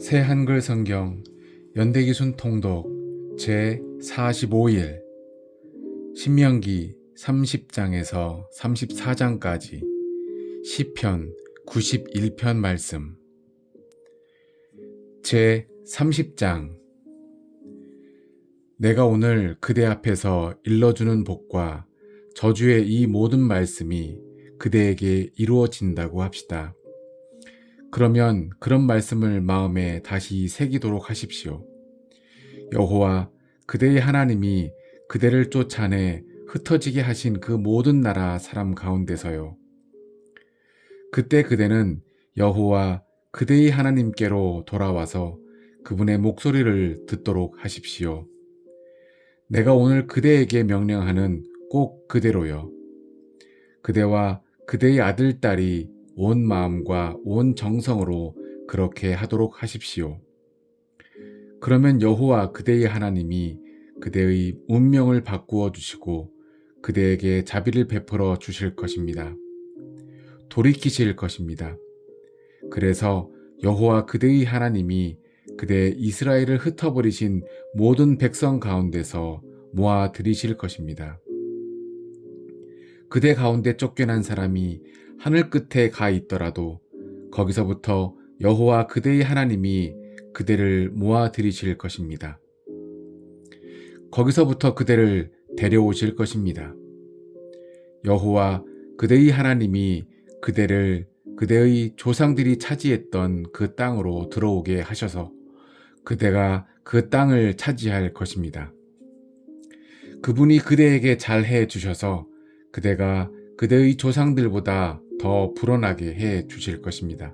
새 한글 성경 연대기순 통독 제 45일 신명기 30장에서 34장까지 시편 91편 말씀. 제 30장. 내가 오늘 그대 앞에서 일러주는 복과 저주의 이 모든 말씀이 그대에게 이루어진다고 합시다. 그러면 그런 말씀을 마음에 다시 새기도록 하십시오. 여호와 그대의 하나님이 그대를 쫓아내 흩어지게 하신 그 모든 나라 사람 가운데서요. 그때 그대는 여호와 그대의 하나님께로 돌아와서 그분의 목소리를 듣도록 하십시오. 내가 오늘 그대에게 명령하는 꼭 그대로요. 그대와 그대의 아들, 딸이 온 마음과 온 정성으로 그렇게 하도록 하십시오. 그러면 여호와 그대의 하나님이 그대의 운명을 바꾸어 주시고 그대에게 자비를 베풀어 주실 것입니다. 돌이키실 것입니다. 그래서 여호와 그대의 하나님이 그대 이스라엘을 흩어버리신 모든 백성 가운데서 모아 들이실 것입니다. 그대 가운데 쫓겨난 사람이 하늘 끝에 가 있더라도 거기서부터 여호와 그대의 하나님이 그대를 모아 들이실 것입니다. 거기서부터 그대를 데려오실 것입니다. 여호와 그대의 하나님이 그대를 그대의 조상들이 차지했던 그 땅으로 들어오게 하셔서 그대가 그 땅을 차지할 것입니다. 그분이 그대에게 잘해 주셔서 그대가 그대의 조상들보다 더 불어나게 해 주실 것입니다.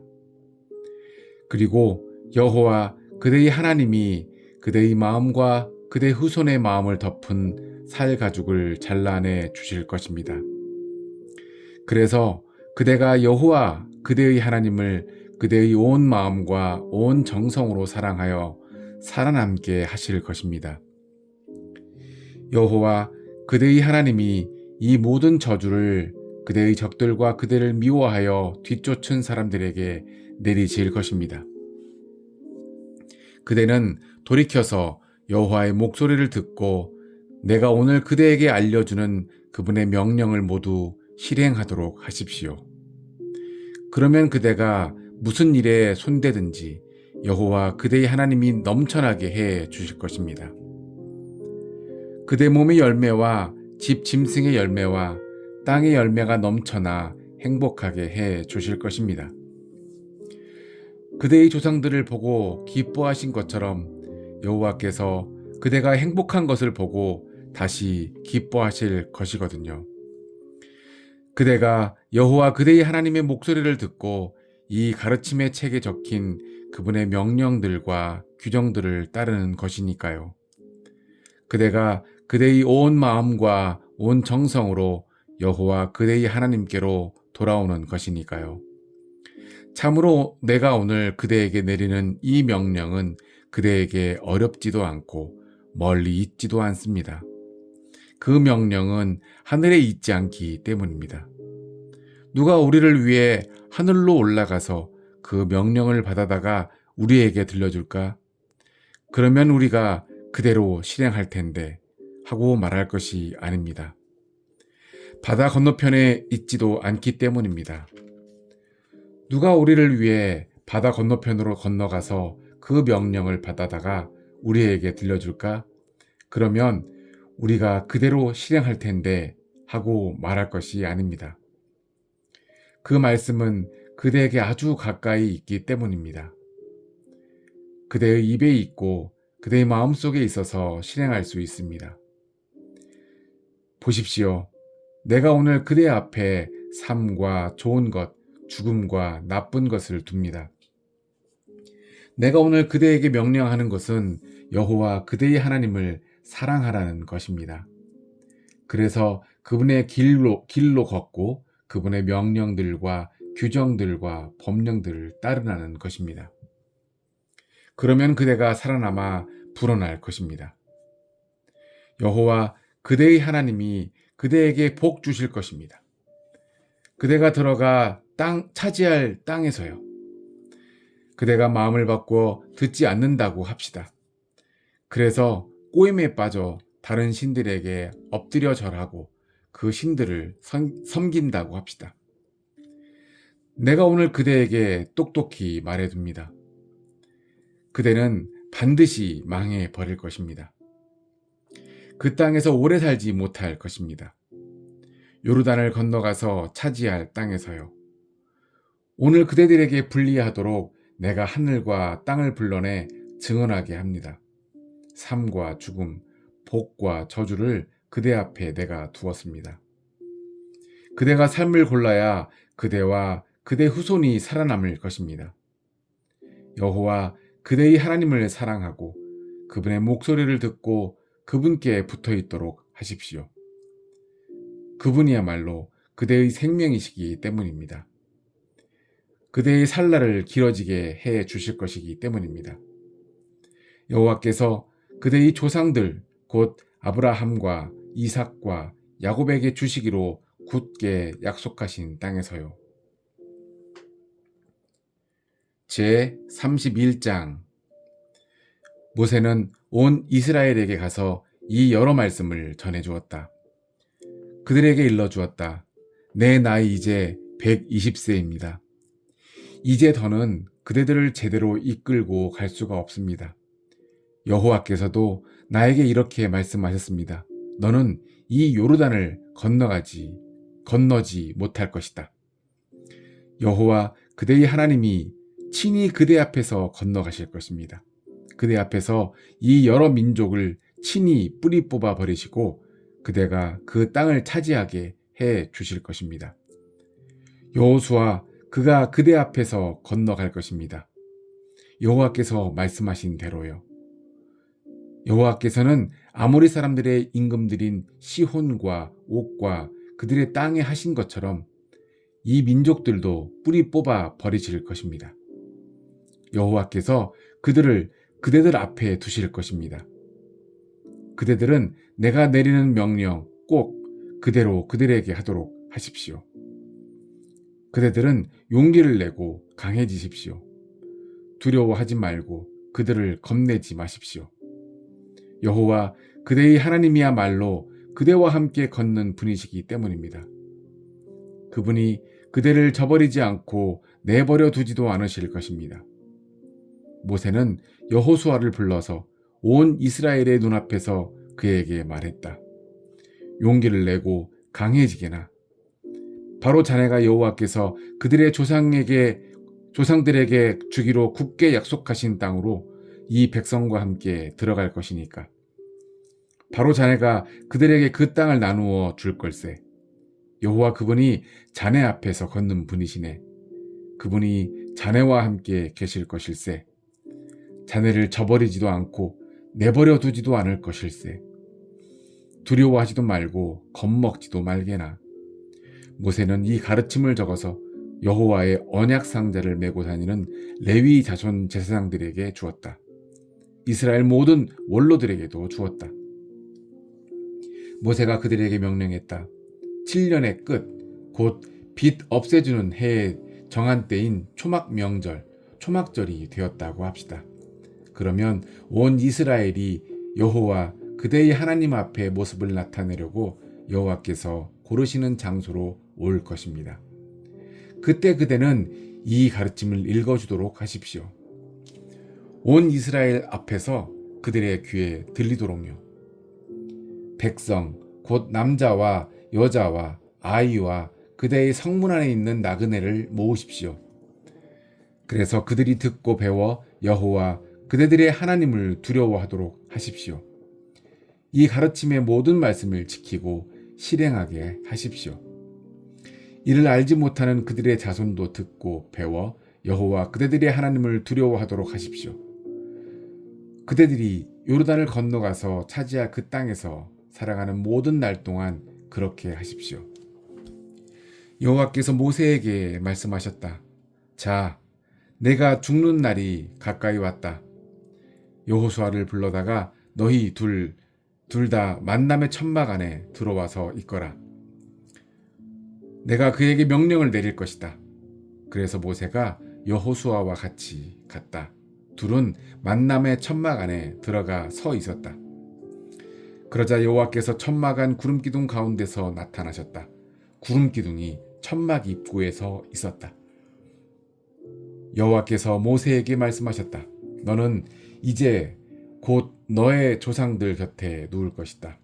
그리고 여호와 그대의 하나님이 그대의 마음과 그대 후손의 마음을 덮은 살 가죽을 잘라내 주실 것입니다. 그래서 그대가 여호와 그대의 하나님을 그대의 온 마음과 온 정성으로 사랑하여 살아남게 하실 것입니다. 여호와 그대의 하나님이 이 모든 저주를 그대의 적들과 그대를 미워하여 뒤쫓은 사람들에게 내리실 것입니다. 그대는 돌이켜서 여호와의 목소리를 듣고 내가 오늘 그대에게 알려주는 그분의 명령을 모두 실행하도록 하십시오. 그러면 그대가 무슨 일에 손대든지 여호와 그대의 하나님이 넘쳐나게 해 주실 것입니다. 그대 몸의 열매와 집 짐승의 열매와 땅의 열매가 넘쳐나 행복하게 해 주실 것입니다. 그대의 조상들을 보고 기뻐하신 것처럼 여호와께서 그대가 행복한 것을 보고 다시 기뻐하실 것이거든요. 그대가 여호와 그대의 하나님의 목소리를 듣고 이 가르침의 책에 적힌 그분의 명령들과 규정들을 따르는 것이니까요. 그대가 그대의 온 마음과 온 정성으로 여호와 그대의 하나님께로 돌아오는 것이니까요. 참으로 내가 오늘 그대에게 내리는 이 명령은 그대에게 어렵지도 않고 멀리 있지도 않습니다. 그 명령은 하늘에 있지 않기 때문입니다. 누가 우리를 위해 하늘로 올라가서 그 명령을 받아다가 우리에게 들려줄까? 그러면 우리가 그대로 실행할 텐데 하고 말할 것이 아닙니다. 바다 건너편에 있지도 않기 때문입니다. 누가 우리를 위해 바다 건너편으로 건너가서 그 명령을 받아다가 우리에게 들려줄까? 그러면 우리가 그대로 실행할 텐데 하고 말할 것이 아닙니다. 그 말씀은 그대에게 아주 가까이 있기 때문입니다. 그대의 입에 있고 그대의 마음속에 있어서 실행할 수 있습니다. 보십시오. 내가 오늘 그대 앞에 삶과 좋은 것, 죽음과 나쁜 것을 둡니다. 내가 오늘 그대에게 명령하는 것은 여호와 그대의 하나님을 사랑하라는 것입니다. 그래서 그분의 길로 걷고 그분의 명령들과 규정들과 법령들을 따르라는 것입니다. 그러면 그대가 살아남아 불어날 것입니다. 여호와 그대의 하나님이 그대에게 복 주실 것입니다. 그대가 들어가 차지할 땅에서요. 그대가 마음을 바꾸어 듣지 않는다고 합시다. 그래서 꼬임에 빠져 다른 신들에게 엎드려 절하고 그 신들을 섬긴다고 합시다. 내가 오늘 그대에게 똑똑히 말해둡니다. 그대는 반드시 망해 버릴 것입니다. 그 땅에서 오래 살지 못할 것입니다. 요르단을 건너가서 차지할 땅에서요. 오늘 그대들에게 불리하도록 내가 하늘과 땅을 불러내 증언하게 합니다. 삶과 죽음, 복과 저주를 그대 앞에 내가 두었습니다. 그대가 삶을 골라야 그대와 그대 후손이 살아남을 것입니다. 여호와 그대의 하나님을 사랑하고 그분의 목소리를 듣고 그분께 붙어 있도록 하십시오. 그분이야말로 그대의 생명이시기 때문입니다. 그대의 살날을 길어지게 해 주실 것이기 때문입니다. 여호와께서 그대의 조상들 곧 아브라함과 이삭과 야곱에게 주시기로 굳게 약속하신 땅에서요. 제 31장 모세는 온 이스라엘에게 가서 이 여러 말씀을 전해 주었다. 그들에게 일러 주었다. 내 나이 이제 120세입니다. 이제 더는 그대들을 제대로 이끌고 갈 수가 없습니다. 여호와께서도 나에게 이렇게 말씀하셨습니다. 너는 이 요르단을 건너지 못할 것이다. 여호와 그대의 하나님이 친히 그대 앞에서 건너가실 것입니다. 그대 앞에서 이 여러 민족을 친히 뿌리 뽑아 버리시고 그대가 그 땅을 차지하게 해 주실 것입니다. 여호수아 그가 그대 앞에서 건너갈 것입니다. 여호와께서 말씀하신 대로요. 여호와께서는 아모리 사람들의 임금들인 시혼과 옥과 그들의 땅에 하신 것처럼 이 민족들도 뿌리 뽑아 버리실 것입니다. 여호와께서 그대들 앞에 두실 것입니다. 그대들은 내가 내리는 명령 꼭 그대로 그들에게 하도록 하십시오. 그대들은 용기를 내고 강해지십시오. 두려워하지 말고 그들을 겁내지 마십시오. 여호와 그대의 하나님이야말로 그대와 함께 걷는 분이시기 때문입니다. 그분이 그대를 저버리지 않고 내버려 두지도 않으실 것입니다. 모세는 여호수아를 불러서 온 이스라엘의 눈앞에서 그에게 말했다. 용기를 내고 강해지게나. 바로 자네가 여호와께서 그들의 조상들에게 주기로 굳게 약속하신 땅으로 이 백성과 함께 들어갈 것이니까. 바로 자네가 그들에게 그 땅을 나누어 줄 걸세. 여호와 그분이 자네 앞에서 걷는 분이시네. 그분이 자네와 함께 계실 것일세. 자네를 저버리지도 않고 내버려 두지도 않을 것일세. 두려워하지도 말고 겁먹지도 말게나. 모세는 이 가르침을 적어서 여호와의 언약 상자를 메고 다니는 레위 자손 제사장들에게 주었다. 이스라엘 모든 원로들에게도 주었다. 모세가 그들에게 명령했다. 7년의 끝, 곧 빛 없애주는 해의 정한 때인 초막 명절, 초막절이 되었다고 합시다. 그러면 온 이스라엘이 여호와 그대의 하나님 앞에 모습을 나타내려고 여호와께서 고르시는 장소로 올 것입니다. 그때 그대는 이 가르침을 읽어주도록 하십시오. 온 이스라엘 앞에서 그들의 귀에 들리도록요. 백성, 곧 남자와 여자와 아이와 그대의 성문 안에 있는 나그네를 모으십시오. 그래서 그들이 듣고 배워 여호와 그대들의 하나님을 두려워하도록 하십시오. 이 가르침의 모든 말씀을 지키고 실행하게 하십시오. 이를 알지 못하는 그들의 자손도 듣고 배워 여호와 그대들의 하나님을 두려워하도록 하십시오. 그대들이 요르단을 건너가서 차지할 그 땅에서 살아가는 모든 날 동안 그렇게 하십시오. 여호와께서 모세에게 말씀하셨다. 자, 내가 죽는 날이 가까이 왔다. 여호수아를 불러다가 너희 둘 다 만남의 천막 안에 들어와서 있거라. 내가 그에게 명령을 내릴 것이다. 그래서 모세가 여호수아와 같이 갔다. 둘은 만남의 천막 안에 들어가 서 있었다. 그러자 여호와께서 천막 안 구름 기둥 가운데서 나타나셨다. 구름 기둥이 천막 입구에 서 있었다. 여호와께서 모세에게 말씀하셨다. 너는 이제 곧 너의 조상들 곁에 누울 것이다.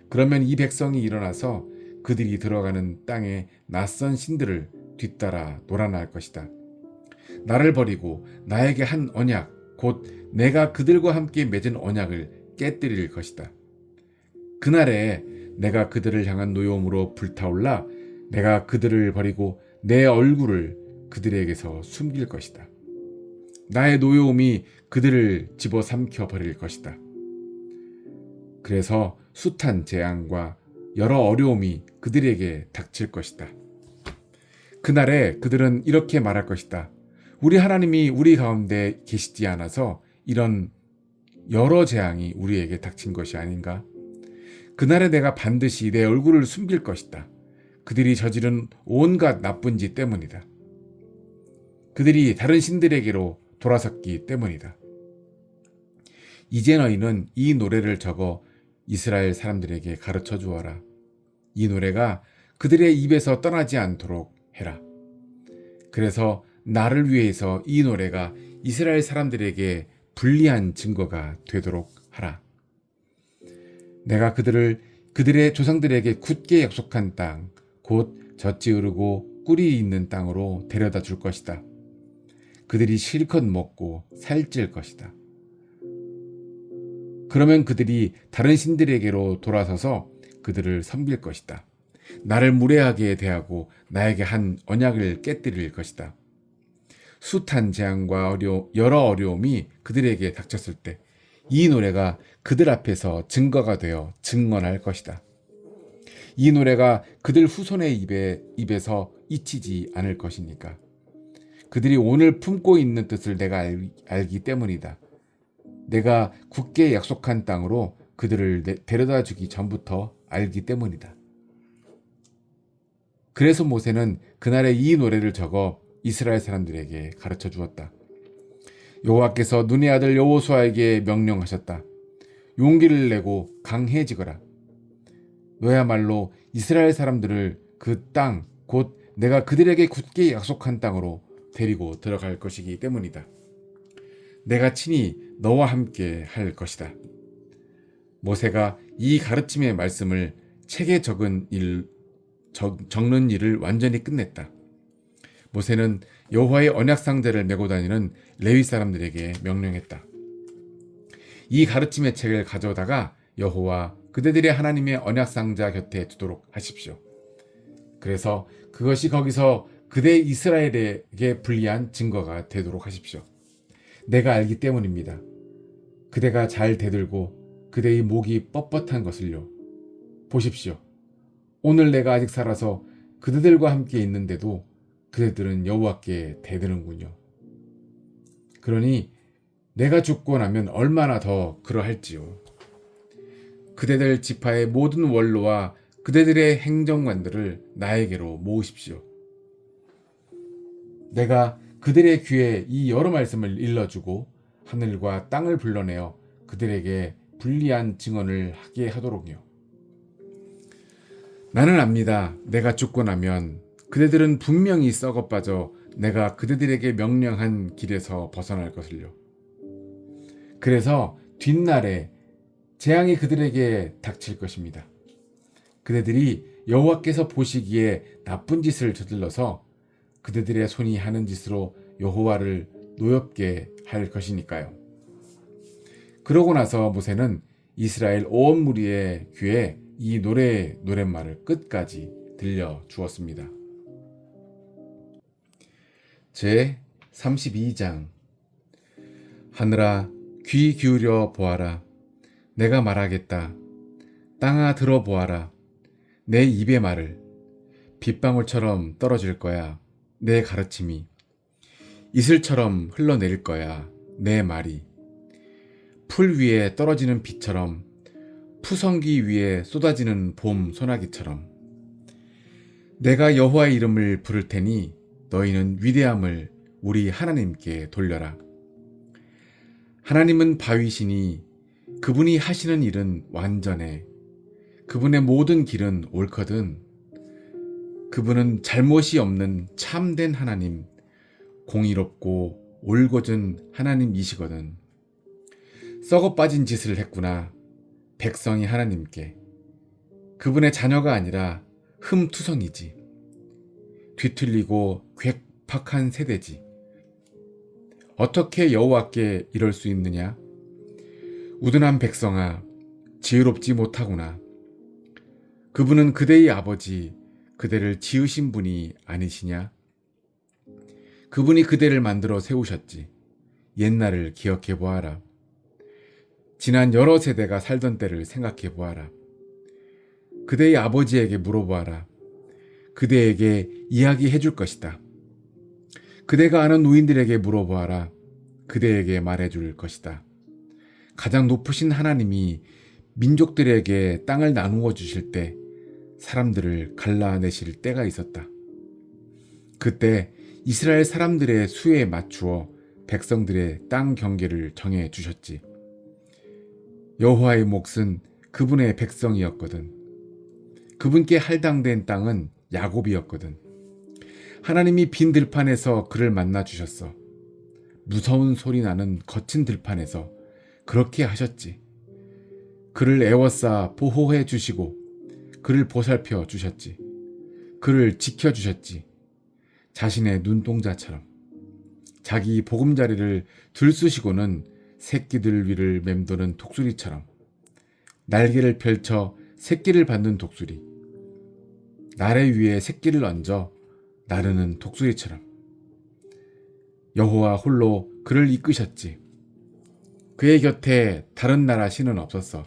그러면 이 백성이 일어나서 그들이 들어가는 땅에 낯선 신들을 뒤따라 놀아날 것이다. 나를 버리고 나에게 한 언약, 곧 내가 그들과 함께 맺은 언약을 깨뜨릴 것이다. 그날에 내가 그들을 향한 노여움으로 불타올라 내가 그들을 버리고 내 얼굴을 그들에게서 숨길 것이다. 나의 노여움이 그들을 집어삼켜 버릴 것이다. 그래서 숱한 재앙과 여러 어려움이 그들에게 닥칠 것이다. 그날에 그들은 이렇게 말할 것이다. 우리 하나님이 우리 가운데 계시지 않아서 이런 여러 재앙이 우리에게 닥친 것이 아닌가? 그날에 내가 반드시 내 얼굴을 숨길 것이다. 그들이 저지른 온갖 나쁜 짓 때문이다. 그들이 다른 신들에게로 돌아섰기 때문이다. 이제 너희는 이 노래를 적어 이스라엘 사람들에게 가르쳐 주어라. 이 노래가 그들의 입에서 떠나지 않도록 해라. 그래서 나를 위해서 이 노래가 이스라엘 사람들에게 불리한 증거가 되도록 하라. 내가 그들의 조상들에게 굳게 약속한 땅, 곧 젖지 흐르고 꿀이 있는 땅으로 데려다 줄 것이다. 그들이 실컷 먹고 살찔 것이다. 그러면 그들이 다른 신들에게로 돌아서서 그들을 섬길 것이다. 나를 무례하게 대하고 나에게 한 언약을 깨뜨릴 것이다. 숱한 재앙과 여러 어려움이 그들에게 닥쳤을 때 이 노래가 그들 앞에서 증거가 되어 증언할 것이다. 이 노래가 그들 후손의 입에서 잊히지 않을 것이니까. 그들이 오늘 품고 있는 뜻을 내가 알기 때문이다. 내가 굳게 약속한 땅으로 그들을 데려다 주기 전부터 알기 때문이다. 그래서 모세는 그날에 이 노래를 적어 이스라엘 사람들에게 가르쳐 주었다. 여호와께서 눈의 아들 여호수아에게 명령하셨다. 용기를 내고 강해지거라. 너야말로 이스라엘 사람들을 그 땅, 곧 내가 그들에게 굳게 약속한 땅으로 데리고 들어갈 것이기 때문이다. 내가 친히 너와 함께 할 것이다. 모세가 이 가르침의 말씀을 책에 적는 일을 완전히 끝냈다. 모세는 여호와의 언약 상자를 메고 다니는 레위 사람들에게 명령했다. 이 가르침의 책을 가져다가 여호와 그대들의 하나님의 언약 상자 곁에 두도록 하십시오. 그래서 그것이 거기서 그대 이스라엘에게 불리한 증거가 되도록 하십시오. 내가 알기 때문입니다. 그대가 잘 대들고 그대의 목이 뻣뻣한 것을요. 보십시오. 오늘 내가 아직 살아서 그대들과 함께 있는데도 그대들은 여호와께 대드는군요. 그러니 내가 죽고 나면 얼마나 더 그러할지요. 그대들 지파의 모든 원로와 그대들의 행정관들을 나에게로 모으십시오. 내가 그들의 귀에 이 여러 말씀을 일러주고 하늘과 땅을 불러내어 그들에게 불리한 증언을 하게 하도록요. 나는 압니다. 내가 죽고 나면 그대들은 분명히 썩어 빠져 내가 그대들에게 명령한 길에서 벗어날 것을요. 그래서 뒷날에 재앙이 그들에게 닥칠 것입니다. 그대들이 여호와께서 보시기에 나쁜 짓을 저질러서 그대들의 손이 하는 짓으로 여호와를 노엽게 할 것이니까요. 그러고 나서 모세는 이스라엘 온 무리의 귀에 이 노랫말을 끝까지 들려 주었습니다. 제 32장. 하늘아 귀 기울여 보아라. 내가 말하겠다. 땅아 들어보아라. 내 입의 말을. 빗방울처럼 떨어질 거야. 내 가르침이. 이슬처럼 흘러내릴 거야. 내 말이. 풀 위에 떨어지는 비처럼, 푸성기 위에 쏟아지는 봄 소나기처럼. 내가 여호와의 이름을 부를 테니 너희는 위대함을 우리 하나님께 돌려라. 하나님은 바위시니 그분이 하시는 일은 완전해. 그분의 모든 길은 옳거든. 그분은 잘못이 없는 참된 하나님, 공의롭고 올곧은 하나님이시거든. 썩어 빠진 짓을 했구나. 백성이 하나님께. 그분의 자녀가 아니라 흠투성이지. 뒤틀리고 괴팍한 세대지. 어떻게 여호와께 이럴 수 있느냐? 우둔한 백성아, 지혜롭지 못하구나. 그분은 그대의 아버지, 그대를 지으신 분이 아니시냐? 그분이 그대를 만들어 세우셨지. 옛날을 기억해 보아라. 지난 여러 세대가 살던 때를 생각해 보아라. 그대의 아버지에게 물어보아라. 그대에게 이야기해 줄 것이다. 그대가 아는 노인들에게 물어보아라. 그대에게 말해 줄 것이다. 가장 높으신 하나님이 민족들에게 땅을 나누어 주실 때 사람들을 갈라내실 때가 있었다. 그때 이스라엘 사람들의 수에 맞추어 백성들의 땅 경계를 정해 주셨지. 여호와의 몫은 그분의 백성이었거든. 그분께 할당된 땅은 야곱이었거든. 하나님이 빈 들판에서 그를 만나 주셨어. 무서운 소리 나는 거친 들판에서 그렇게 하셨지. 그를 애워싸 보호해 주시고 그를 보살펴 주셨지. 그를 지켜 주셨지. 자신의 눈동자처럼. 자기 보금자리를 들쑤시고는 새끼들 위를 맴도는 독수리처럼. 날개를 펼쳐 새끼를 받는 독수리. 나래 위에 새끼를 얹어 나르는 독수리처럼. 여호와 홀로 그를 이끄셨지. 그의 곁에 다른 나라 신은 없었어.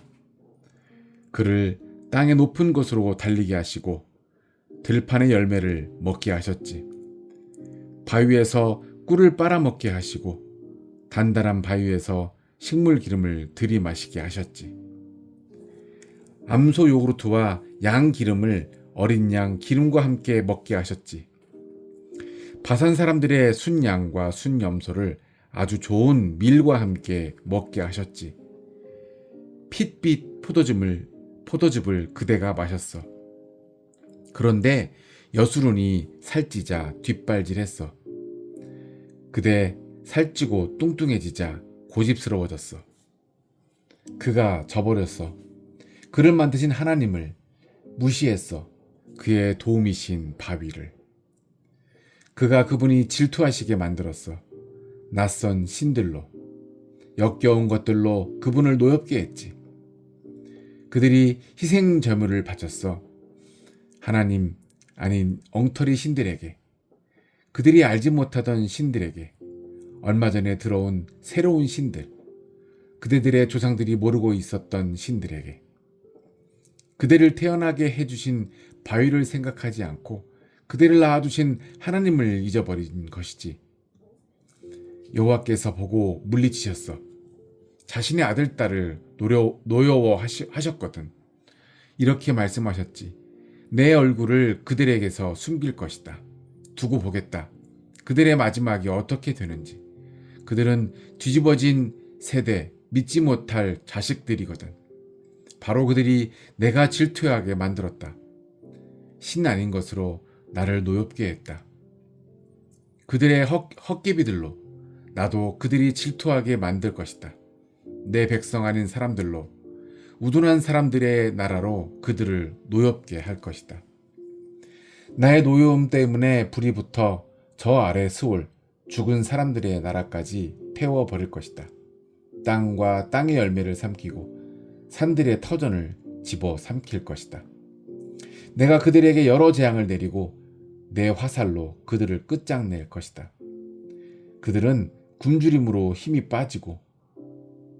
그를 땅의 높은 곳으로 달리게 하시고 들판의 열매를 먹게 하셨지. 바위에서 꿀을 빨아먹게 하시고 단단한 바위에서 식물 기름을 들이마시게 하셨지. 암소 요구르트와 양 기름을 어린 양 기름과 함께 먹게 하셨지. 바산 사람들의 순양과 순염소를 아주 좋은 밀과 함께 먹게 하셨지. 핏빛 포도즙을 그대가 마셨어. 그런데 여수론이 살찌자 뒷발질했어. 그대 살찌고 뚱뚱해지자 고집스러워졌어. 그가 저버렸어. 그를 만드신 하나님을 무시했어. 그의 도움이신 바위를. 그가 그분이 질투하시게 만들었어. 낯선 신들로, 역겨운 것들로 그분을 노엽게 했지. 그들이 희생 제물을 바쳤어. 하나님 아닌 엉터리 신들에게, 그들이 알지 못하던 신들에게, 얼마 전에 들어온 새로운 신들, 그대들의 조상들이 모르고 있었던 신들에게. 그대를 태어나게 해주신 바위를 생각하지 않고 그대를 낳아주신 하나님을 잊어버린 것이지. 여호와께서 보고 물리치셨어. 자신의 아들, 딸을 노여워하셨거든. 이렇게 말씀하셨지. 내 얼굴을 그들에게서 숨길 것이다. 두고 보겠다. 그들의 마지막이 어떻게 되는지. 그들은 뒤집어진 세대, 믿지 못할 자식들이거든. 바로 그들이 내가 질투하게 만들었다. 신 아닌 것으로 나를 노엽게 했다. 그들의 헛개비들로 나도 그들이 질투하게 만들 것이다. 내 백성 아닌 사람들로, 우둔한 사람들의 나라로 그들을 노엽게 할 것이다. 나의 노여움 때문에 불이 붙어 저 아래 스올, 죽은 사람들의 나라까지 태워버릴 것이다. 땅과 땅의 열매를 삼키고 산들의 터전을 집어 삼킬 것이다. 내가 그들에게 여러 재앙을 내리고 내 화살로 그들을 끝장낼 것이다. 그들은 굶주림으로 힘이 빠지고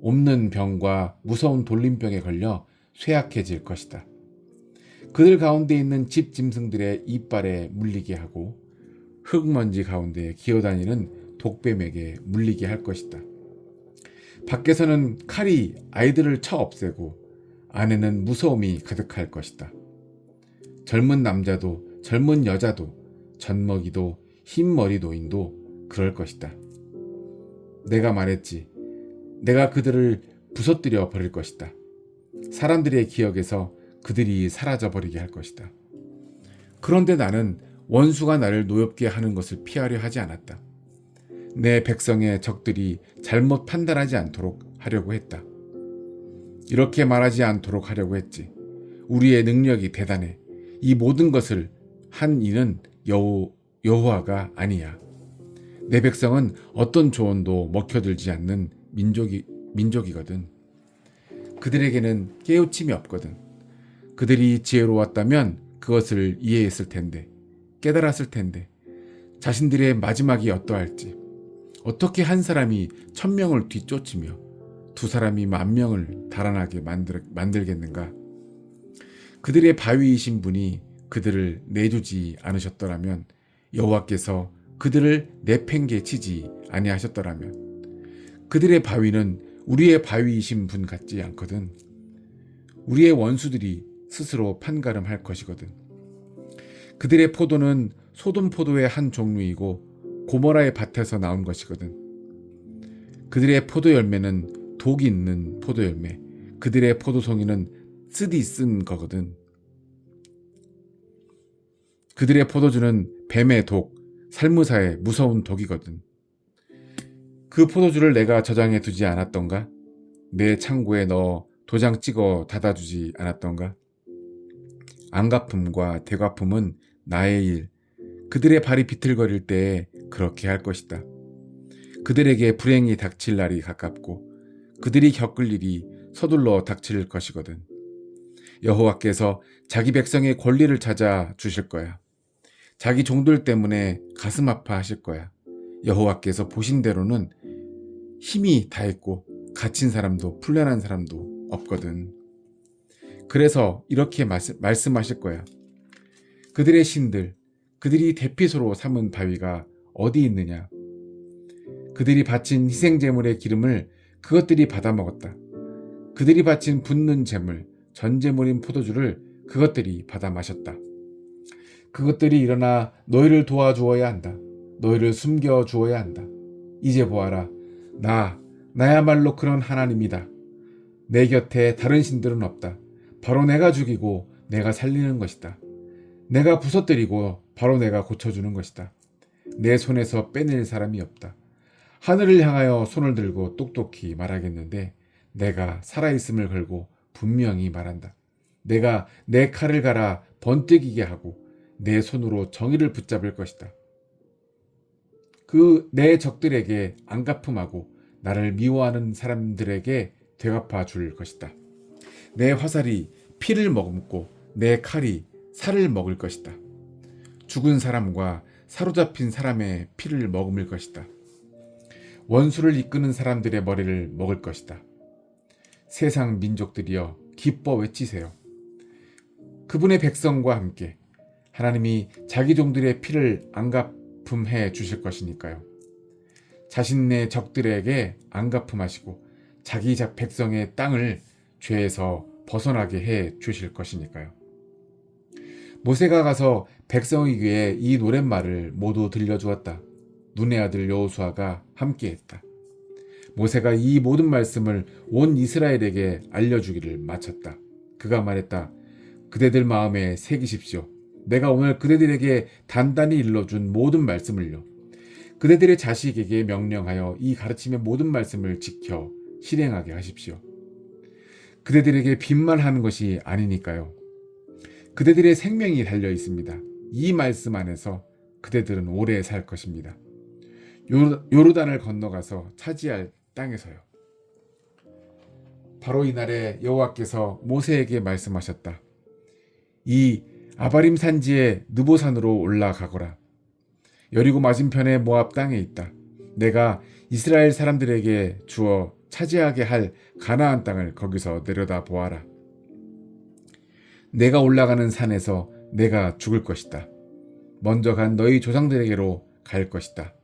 옵는 병과 무서운 돌림병에 걸려 쇠약해질 것이다. 그들 가운데 있는 집 짐승들의 이빨에 물리게 하고 흙먼지 가운데 기어다니는 독뱀에게 물리게 할 것이다. 밖에서는 칼이 아이들을 쳐 없애고 안에는 무서움이 가득할 것이다. 젊은 남자도 젊은 여자도 젖먹이도 흰머리 노인도 그럴 것이다. 내가 말했지. 내가 그들을 부서뜨려 버릴 것이다. 사람들의 기억에서 그들이 사라져 버리게 할 것이다. 그런데 나는 원수가 나를 노엽게 하는 것을 피하려 하지 않았다. 내 백성의 적들이 잘못 판단하지 않도록 하려고 했다. 이렇게 말하지 않도록 하려고 했지. 우리의 능력이 대단해. 이 모든 것을 한 이는 여호와가 아니야. 내 백성은 어떤 조언도 먹혀들지 않는 민족이거든. 그들에게는 깨우침이 없거든. 그들이 지혜로웠다면 그것을 이해했을 텐데, 깨달았을 텐데, 자신들의 마지막이 어떠할지, 어떻게 한 사람이 1000명을 뒤쫓으며 두 사람이 10,000명을 달아나게 만들겠는가? 그들의 바위이신 분이 그들을 내주지 않으셨더라면, 여호와께서 그들을 내팽개 치지 아니하셨더라면, 그들의 바위는 우리의 바위이신 분 같지 않거든. 우리의 원수들이 스스로 판가름할 것이거든. 그들의 포도는 소돔 포도의 한 종류이고 고모라의 밭에서 나온 것이거든. 그들의 포도 열매는 독이 있는 포도 열매, 그들의 포도송이는 쓰디 쓴 거거든. 그들의 포도주는 뱀의 독, 살무사의 무서운 독이거든. 그 포도주를 내가 저장해 두지 않았던가? 내 창고에 넣어 도장 찍어 닫아두지 않았던가? 안갚음과 되갚음은 나의 일. 그들의 발이 비틀거릴 때에 그렇게 할 것이다. 그들에게 불행이 닥칠 날이 가깝고 그들이 겪을 일이 서둘러 닥칠 것이거든. 여호와께서 자기 백성의 권리를 찾아 주실 거야. 자기 종들 때문에 가슴 아파하실 거야. 여호와께서 보신 대로는 힘이 다했고 갇힌 사람도 풀려난 사람도 없거든. 그래서 이렇게 말씀하실 거야. 그들의 신들, 그들이 대피소로 삼은 바위가 어디 있느냐? 그들이 바친 희생제물의 기름을 그것들이 받아먹었다. 그들이 바친 붓는 제물, 전제물인 포도주를 그것들이 받아 마셨다. 그것들이 일어나 너희를 도와주어야 한다. 너희를 숨겨주어야 한다. 이제 보아라. 나야말로 그런 하나님이다. 내 곁에 다른 신들은 없다. 바로 내가 죽이고 내가 살리는 것이다. 내가 부서뜨리고 바로 내가 고쳐주는 것이다. 내 손에서 빼낼 사람이 없다. 하늘을 향하여 손을 들고 똑똑히 말하겠는데 내가 살아있음을 걸고 분명히 말한다. 내가 내 칼을 갈아 번뜩이게 하고 내 손으로 정의를 붙잡을 것이다. 그 내 적들에게 안갚음하고 나를 미워하는 사람들에게 되갚아 줄 것이다. 내 화살이 피를 머금고 내 칼이 살을 먹을 것이다. 죽은 사람과 사로잡힌 사람의 피를 머금을 것이다. 원수를 이끄는 사람들의 머리를 먹을 것이다. 세상 민족들이여 기뻐 외치세요. 그분의 백성과 함께 하나님이 자기 종들의 피를 안갚음해 주실 것이니까요. 자신의 적들에게 안갚음하시고 자기 백성의 땅을 죄에서 벗어나게 해 주실 것이니까요. 모세가 가서 백성의 귀에 이 노랫말을 모두 들려주었다. 눈의 아들 여호수아가 함께했다. 모세가 이 모든 말씀을 온 이스라엘에게 알려주기를 마쳤다. 그가 말했다. 그대들 마음에 새기십시오. 내가 오늘 그대들에게 단단히 일러준 모든 말씀을요. 그대들의 자식에게 명령하여 이 가르침의 모든 말씀을 지켜 실행하게 하십시오. 그대들에게 빈말하는 것이 아니니까요. 그대들의 생명이 달려 있습니다. 이 말씀 안에서 그대들은 오래 살 것입니다. 요르단을 건너가서 차지할 땅에서요. 바로 이날에 여호와께서 모세에게 말씀하셨다. 이 아바림 산지의 느보산으로 올라가거라. 여리고 맞은편의 모압 땅에 있다. 내가 이스라엘 사람들에게 주어 차지하게 할 가나안 땅을 거기서 내려다 보아라. 내가 올라가는 산에서 내가 죽을 것이다. 먼저 간 너희 조상들에게로 갈 것이다.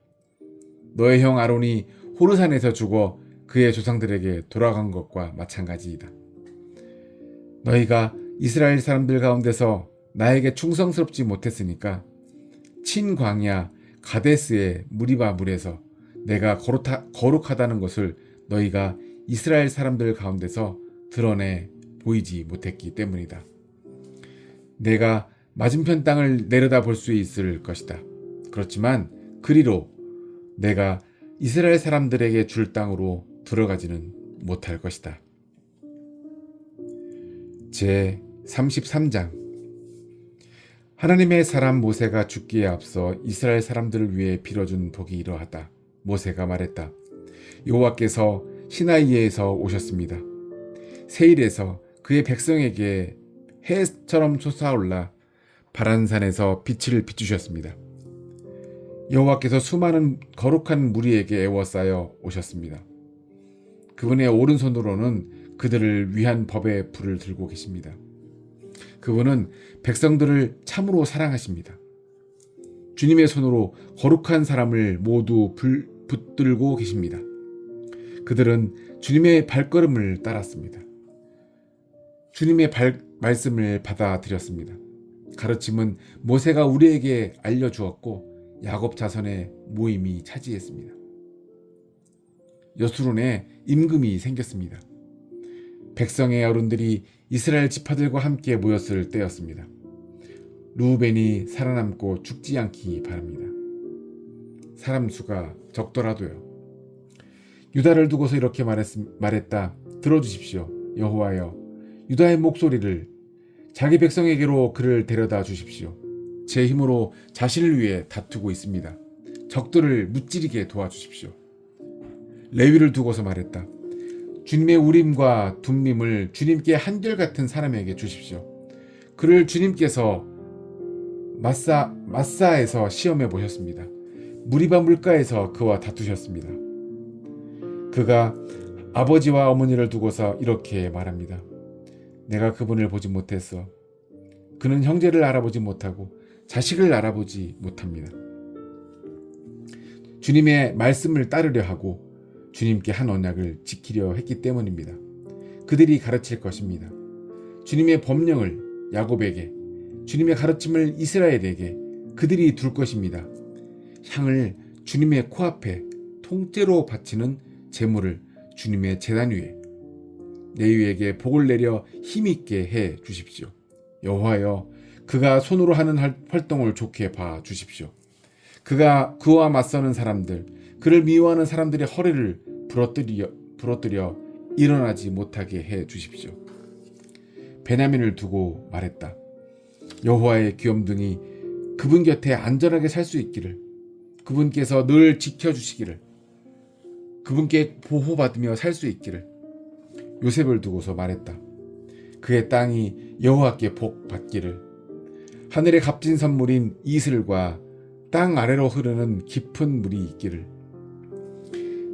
너의 형 아론이 호르산에서 죽어 그의 조상들에게 돌아간 것과 마찬가지이다. 너희가 이스라엘 사람들 가운데서 나에게 충성스럽지 못했으니까 친광야 가데스의 무리바 물에서 내가 거룩하다는 것을 너희가 이스라엘 사람들 가운데서 드러내 보이지 못했기 때문이다. 내가 맞은편 땅을 내려다 볼 수 있을 것이다. 그렇지만 그리로 내가 이스라엘 사람들에게 줄 땅으로 들어가지는 못할 것이다. 제 33장. 하나님의 사람 모세가 죽기에 앞서 이스라엘 사람들을 위해 빌어준 복이 이러하다. 모세가 말했다. 여호와께서 시나이에서 오셨습니다. 세일에서 그의 백성에게 해처럼 솟아올라 바란산에서 빛을 비추셨습니다. 여호와께서 수많은 거룩한 무리에게 애워싸여 오셨습니다. 그분의 오른손으로는 그들을 위한 법의 불을 들고 계십니다. 그분은 백성들을 참으로 사랑하십니다. 주님의 손으로 거룩한 사람을 모두 붙들고 계십니다. 그들은 주님의 발걸음을 따랐습니다. 주님의 말씀을 받아들였습니다. 가르침은 모세가 우리에게 알려주었고 야곱 자손의 모임이 차지했습니다. 여수론에 임금이 생겼습니다. 백성의 어른들이 이스라엘 지파들과 함께 모였을 때였습니다. 르우벤이 살아남고 죽지 않기 바랍니다. 사람 수가 적더라도요. 유다를 두고서 이렇게 말했다. 들어주십시오. 여호와여, 유다의 목소리를, 자기 백성에게로 그를 데려다 주십시오. 제 힘으로 자신을 위해 다투고 있습니다. 적들을 무찌르게 도와주십시오. 레위를 두고서 말했다. 주님의 우림과 둠밈을 주님께 한결같은 사람에게 주십시오. 그를 주님께서 마사에서 시험해 보셨습니다. 무리바 물가에서 그와 다투셨습니다. 그가 아버지와 어머니를 두고서 이렇게 말합니다. 내가 그분을 보지 못했어. 그는 형제를 알아보지 못하고 자식을 알아보지 못합니다. 주님의 말씀을 따르려 하고 주님께 한 언약을 지키려 했기 때문입니다. 그들이 가르칠 것입니다. 주님의 법령을 야곱에게, 주님의 가르침을 이스라엘에게 그들이 둘 것입니다. 향을 주님의 코앞에 통째로 바치는 제물을 주님의 제단 위에 레위에게 복을 내려 힘있게 해 주십시오. 여호와여, 그가 손으로 하는 활동을 좋게 봐 주십시오. 그와 맞서는 사람들, 그를 미워하는 사람들의 허리를 부러뜨려 일어나지 못하게 해 주십시오. 베냐민을 두고 말했다. 여호와의 귀염둥이 그분 곁에 안전하게 살 수 있기를, 그분께서 늘 지켜주시기를, 그분께 보호받으며 살 수 있기를. 요셉을 두고서 말했다. 그의 땅이 여호와께 복 받기를, 하늘의 값진 선물인 이슬과 땅 아래로 흐르는 깊은 물이 있기를,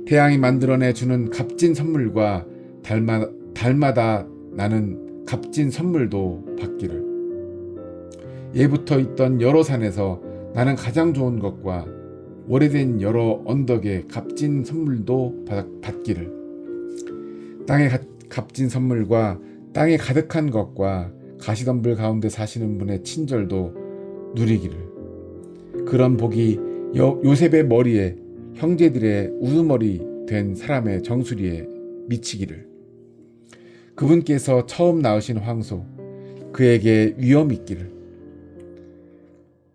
태양이 만들어내 주는 값진 선물과 달마다 나는 값진 선물도 받기를, 예부터 있던 여러 산에서 나는 가장 좋은 것과 오래된 여러 언덕의 값진 선물도 받기를, 땅의 값진 선물과 땅에 가득한 것과 가시덤불 가운데 사시는 분의 친절도 누리기를, 그런 복이 요셉의 머리에 형제들의 우두머리 된 사람의 정수리에 미치기를, 그분께서 처음 낳으신 황소 그에게 위엄 있기를,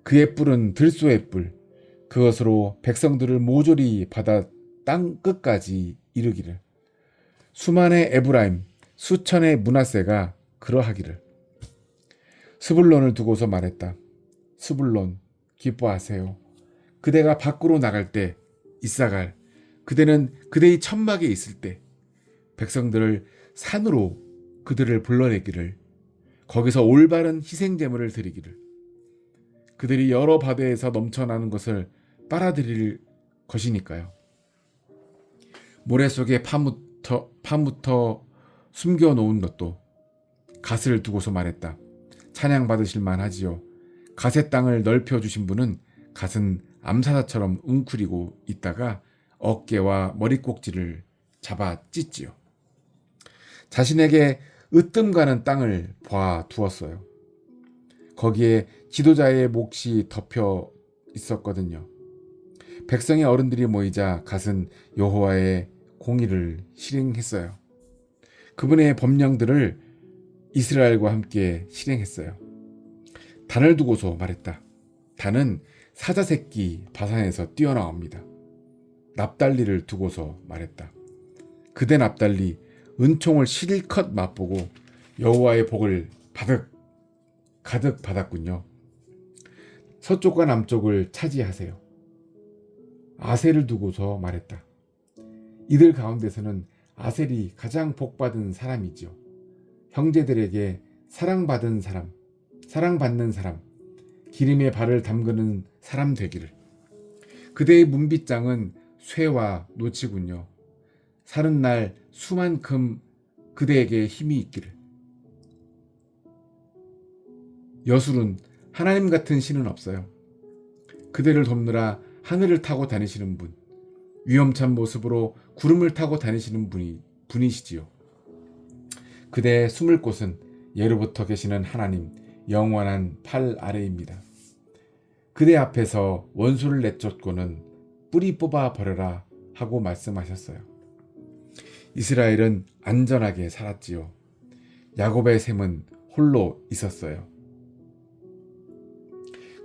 그의 뿔은 들소의 뿔, 그것으로 백성들을 모조리 받아 땅 끝까지 이르기를, 수만의 에브라임 수천의 므낫세가 그러하기를. 스불론을 두고서 말했다. 스불론, 기뻐하세요. 그대가 밖으로 나갈 때, 이사갈, 그대는 그대의 천막에 있을 때 백성들을 산으로 그들을 불러내기를, 거기서 올바른 희생 제물을 드리기를, 그들이 여러 바다에서 넘쳐나는 것을 빨아들일 것이니까요. 모래 속에 파묻혀 숨겨놓은 것도 갓을 두고서 말했다. 찬양 받으실 만하지요. 갓의 땅을 넓혀주신 분은 갓은 암사자처럼 웅크리고 있다가 어깨와 머리꼭지를 잡아 찢지요. 자신에게 으뜸 가는 땅을 봐 두었어요. 거기에 지도자의 몫이 덮여 있었거든요. 백성의 어른들이 모이자 갓은 여호와의 공의를 실행했어요. 그분의 법령들을 이스라엘과 함께 실행했어요. 단을 두고서 말했다. 단은 사자새끼 바산에서 뛰어나옵니다. 납달리를 두고서 말했다. 그대 납달리 은총을 실컷 맛보고 여호와의 복을 가득 받았군요. 서쪽과 남쪽을 차지하세요. 아셀을 두고서 말했다. 이들 가운데서는 아셀이 가장 복받은 사람이지요. 형제들에게 사랑받는 사람, 기름에 발을 담그는 사람 되기를. 그대의 문빗장은 쇠와 노치군요. 사는 날 수만큼 그대에게 힘이 있기를. 여술은 하나님 같은 신은 없어요. 그대를 돕느라 하늘을 타고 다니시는 분, 위험찬 모습으로 구름을 타고 다니시는 분이시지요. 그대의 숨을 곳은 예로부터 계시는 하나님 영원한 팔 아래입니다. 그대 앞에서 원수를 내쫓고는 뿌리 뽑아 버려라 하고 말씀하셨어요. 이스라엘은 안전하게 살았지요. 야곱의 셈은 홀로 있었어요.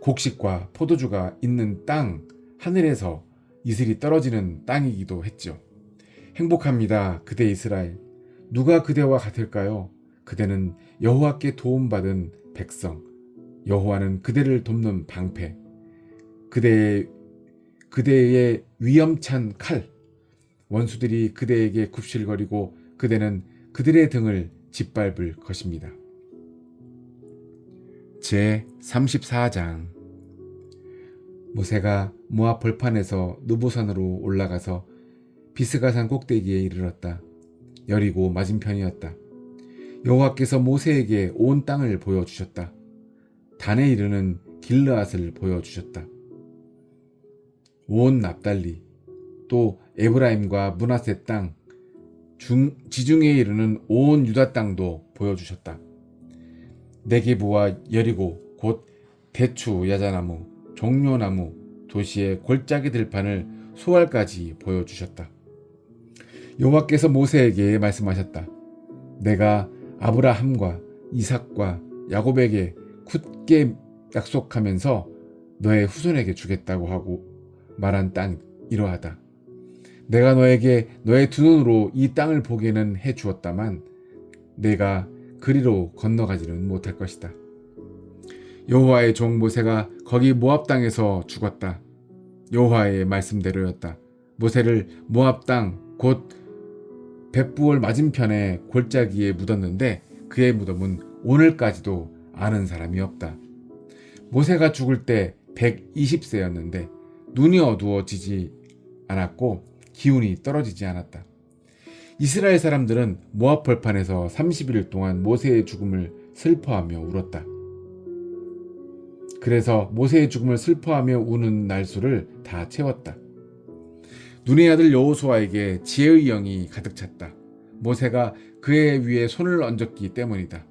곡식과 포도주가 있는 땅, 하늘에서 이슬이 떨어지는 땅이기도 했죠. 행복합니다. 그대 이스라엘. 누가 그대와 같을까요? 그대는 여호와께 도움받은 백성. 여호와는 그대를 돕는 방패. 그대의 위험찬 칼. 원수들이 그대에게 굽실거리고 그대는 그들의 등을 짓밟을 것입니다. 제 34장. 모세가 모압 벌판에서 느보산으로 올라가서 비스가산 꼭대기에 이르렀다. 여리고 맞은편이었다. 여호와께서 모세에게 온 땅을 보여주셨다. 단에 이르는 길르앗을 보여주셨다. 온 납달리, 또 에브라임과 므낫세 땅, 지중해에 이르는 온 유다 땅도 보여주셨다. 네게부와 여리고 곧 대추, 야자나무, 종려나무, 도시의 골짜기 들판을 소알까지 보여주셨다. 여호와께서 모세에게 말씀하셨다. 내가 아브라함과 이삭과 야곱에게 굳게 약속하면서 너의 후손에게 주겠다고 하고 말한 땅 이러하다. 내가 너에게 너의 두 눈으로 이 땅을 보게는 해 주었다만 내가 그리로 건너가지는 못할 것이다. 여호와의 종 모세가 거기 모압 땅에서 죽었다. 여호와의 말씀대로였다. 모세를 모압 땅 곧 벳부올 맞은편의 골짜기에 묻었는데 그의 무덤은 오늘까지도 아는 사람이 없다. 모세가 죽을 때 120세였는데 눈이 어두워지지 않았고 기운이 떨어지지 않았다. 이스라엘 사람들은 모압 벌판에서 30일 동안 모세의 죽음을 슬퍼하며 울었다. 그래서 모세의 죽음을 슬퍼하며 우는 날수를 다 채웠다. 눈의 아들 여호수아에게 지혜의 영이 가득 찼다. 모세가 그의 위에 손을 얹었기 때문이다.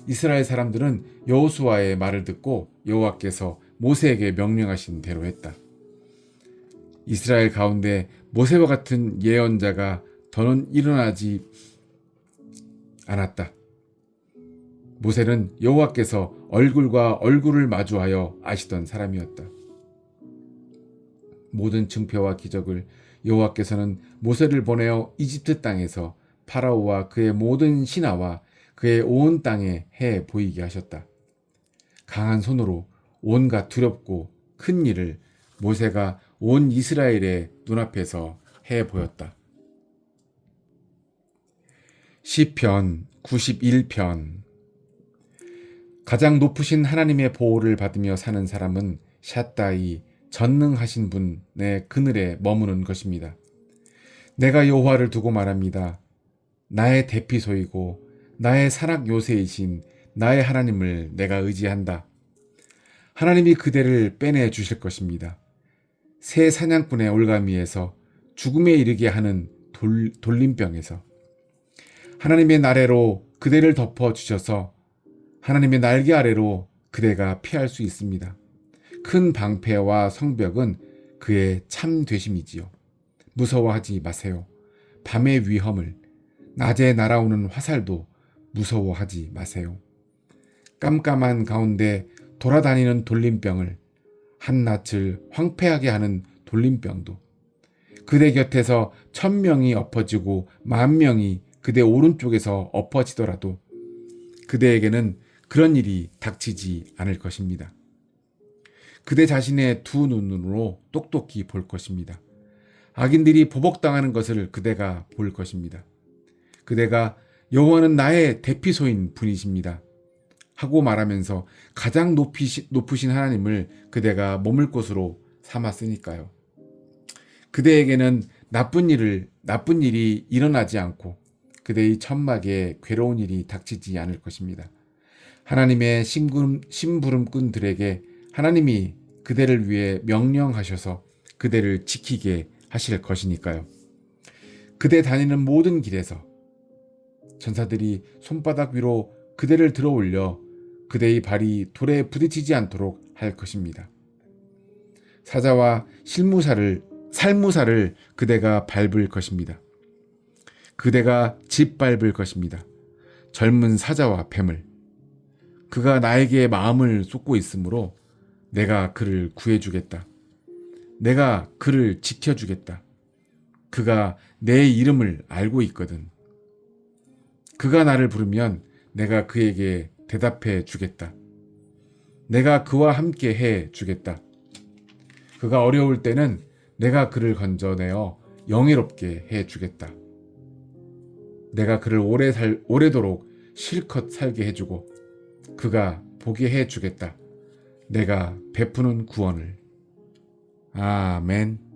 이스라엘 사람들은 여호수아의 말을 듣고 여호와께서 모세에게 명령하신 대로 했다. 이스라엘 가운데 모세와 같은 예언자가 더는 일어나지 않았다. 모세는 여호와께서 얼굴과 얼굴을 마주하여 아시던 사람이었다. 모든 증표와 기적을 여호와께서는 모세를 보내어 이집트 땅에서 파라오와 그의 모든 신하와 그의 온 땅에 해 보이게 하셨다. 강한 손으로 온갖 두렵고 큰 일을 모세가 온 이스라엘의 눈앞에서 해 보였다. 시편 91편. 가장 높으신 하나님의 보호를 받으며 사는 사람은 샷다이 전능하신 분의 그늘에 머무는 것입니다. 내가 여호와를 두고 말합니다. 나의 대피소이고 나의 산악 요새이신 나의 하나님을 내가 의지한다. 하나님이 그대를 빼내 주실 것입니다. 새 사냥꾼의 올가미에서 죽음에 이르게 하는 돌림병에서 하나님의 나래로 그대를 덮어 주셔서 하나님의 날개 아래로 그대가 피할 수 있습니다. 큰 방패와 성벽은 그의 참 되심이지요. 무서워하지 마세요. 밤의 위험을, 낮에 날아오는 화살도 무서워하지 마세요. 깜깜한 가운데 돌아다니는 돌림병을, 한낮을 황폐하게 하는 돌림병도, 그대 곁에서 1000명이 엎어지고 10,000명이 그대 오른쪽에서 엎어지더라도 그대에게는 그런 일이 닥치지 않을 것입니다. 그대 자신의 두 눈으로 똑똑히 볼 것입니다. 악인들이 보복당하는 것을 그대가 볼 것입니다. 그대가 여호와는 나의 대피소인 분이십니다 하고 말하면서 가장 높으신 하나님을 그대가 머물 곳으로 삼았으니까요. 그대에게는 나쁜 일이 일어나지 않고 그대의 천막에 괴로운 일이 닥치지 않을 것입니다. 하나님의 심부름꾼들에게 하나님이 그대를 위해 명령하셔서 그대를 지키게 하실 것이니까요. 그대 다니는 모든 길에서 천사들이 손바닥 위로 그대를 들어 올려 그대의 발이 돌에 부딪히지 않도록 할 것입니다. 사자와 살무사를 그대가 밟을 것입니다. 그대가 짓밟을 것입니다. 젊은 사자와 뱀을. 그가 나에게 마음을 쏟고 있으므로 내가 그를 구해주겠다. 내가 그를 지켜주겠다. 그가 내 이름을 알고 있거든. 그가 나를 부르면 내가 그에게 대답해 주겠다. 내가 그와 함께 해 주겠다. 그가 어려울 때는 내가 그를 건져내어 영예롭게 해 주겠다. 내가 그를 오래도록 실컷 살게 해주고 그가 보게 해 주겠다. 내가 베푸는 구원을. 아멘.